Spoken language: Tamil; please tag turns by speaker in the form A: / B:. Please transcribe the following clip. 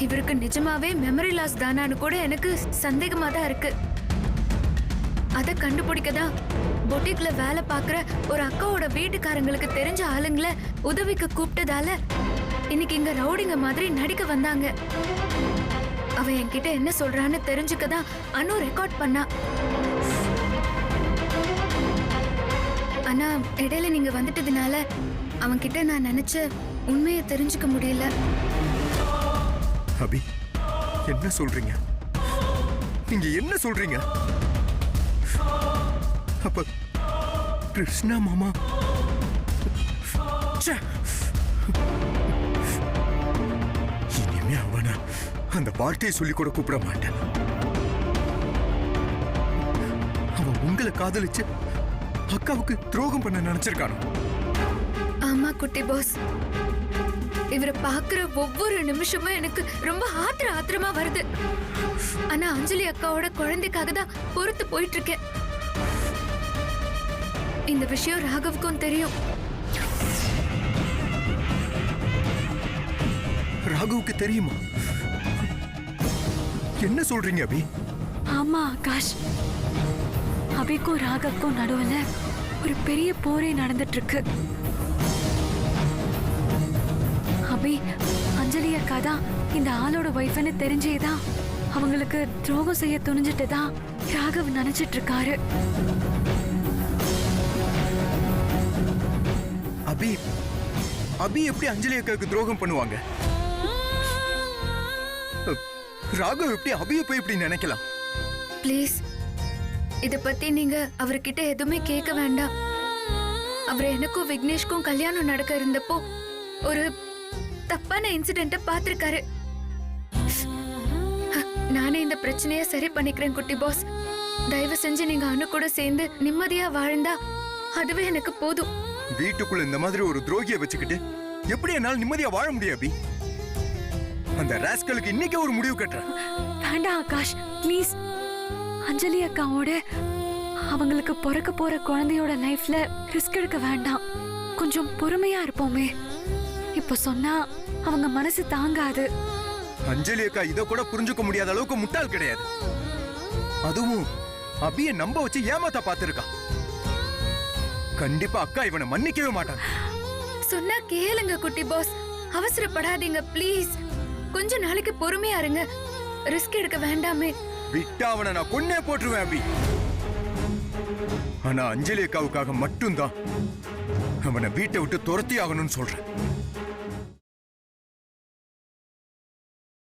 A: இவருக்கு நிஜமாவே மெமரி லாஸ் தானான்னு கூட எனக்கு சந்தேகமா தான் இருக்கு. அதை கண்டுபிடிக்க தான் பொட்டிக்ல வேலை பார்க்குற ஒரு அக்காவோட வீட்டுக்காரங்களுக்கு தெரிஞ்ச ஆளுங்களை உதவிக்கு கூப்பிட்டதால இன்னைக்கு இங்க ரவுடிங்க மாதிரி நடிக்க வந்தாங்க. அவ என்கிட்ட என்ன சொல்றான்னு தெரிஞ்சுக்க தான் அனு ரெக்கார்ட் பண்ணா. ஆனா இடையில நீங்க வந்துட்டதுனால அவன்கிட்ட நான் நினைச்ச உண்மையை தெரிஞ்சுக்க முடியல.
B: அபி, என்ன சொல்றீங்க? நீங்க என்ன சொல்றீங்க? அப்ப கிருஷ்ணா மாமா இனிமே அவன அந்த வார்த்தையை சொல்லி கூட கூப்பிட மாட்டேன். அவன் உங்களை காதலிச்சு அக்காவுக்கு துரோகம் பண்ண நினைச்சிருக்கானோ?
A: ஆமா குட்டி பாஸ், இவரை பாக்குற ஒவ்வொரு நிமிஷமும் எனக்கு ரொம்ப ஆத்திரமா வருது. ஆனா அஞ்சலி அக்காவோட குழந்தைக்காக தான் பொறுத்து போயிட்டு இருக்கேன். இந்த விஷயம் ராகவுக்கும் தெரியும்.
B: ராகவுக்கு தெரியுமா? என்ன சொல்றீங்க அபி?
C: ஆமா ஆகாஷ், அபிக்கும் ராகவுக்கும் நடுவுல ஒரு பெரிய போரே நடந்துட்டு இருக்கு. அபி அஞ்சலி அக்கா தான் இந்த ஆளோட வைஃப்னு தெரிஞ்சேதான் அவங்களுக்கு துரோகம் செய்ய துணிஞ்சிட்டு தான் ராகவ் நினைச்சிட்டு இருக்காரு.
B: அபி அபி எப்படி அஞ்சலி அக்காவுக்கு துரோகம் பண்ணுவாங்க? ராகவ் எப்படி அபியை போய் இப்படி நினைக்கலாம்?
A: ப்ளீஸ், இத பத்தி நீங்க அவர்கிட்ட எதுவுமே கேட்க வேண்டாம். அவர் எனக்கும் விக்னேஷ்க்கும் கல்யாணம் நடக்க இருந்தப்போ ஒரு தப்பான இன்சிடென்ட்ட பாத்திருக்காரு. நானே இந்த பிரச்சனைய சரி பண்ணிக்கிறேன் குட்டி பாஸ். தயவு செஞ்சு நீங்க அனு கூட சேர்ந்து நிம்மதியா வாழ்ந்தா அதுவே எனக்கு போதும்.
B: வீட்டுக்குள்ள இந்த மாதிரி ஒரு துரோகியை வச்சுக்கிட்டு எப்படி என்னால் நிம்மதியா வாழ முடியும் அபி? அந்த ராஸ்கலுக்கு இன்னைக்கு ஒரு முடிவு கட்டுறேன்.
C: வேண்டாம் ஆகாஷ், ப்ளீஸ். அஞ்சலி அக்காவோட அவங்களுக்கு பிறக்க போற குழந்தையோட லைஃப்ல ரிஸ்க் எடுக்க வேண்டாம். கொஞ்சம் பொறுமையா இருப்போமே. இப்ப சொன்னா அவங்க மனசு தாங்காது.
B: அஞ்சலி அக்கா இத கூட புரிஞ்சுக்க முடியாத அளவுக்கு முட்டாள் கிடையாது. அதுவும் அபிய நம்ப வச்சு ஏமாத்த பாத்துருக்கா. கண்டிப்பா அக்கா இவனை மன்னிக்கவே மாட்டாங்க.
A: சொன்னா கேளுங்க குட்டி பாஸ், அவசரப்படாதீங்க ப்ளீஸ். கொஞ்ச நாளைக்கு பொறுமையா இருங்க. ரிஸ்க் எடுக்க வேண்டாமே.
B: விட்டா அவனை நான் கொன்னே போட்டுருவேன் அபி. ஆனா அஞ்சலி அக்காவுக்காக மட்டும்தான் அவனை வீட்டை விட்டு துரத்தி ஆகணும்னு சொல்றேன்.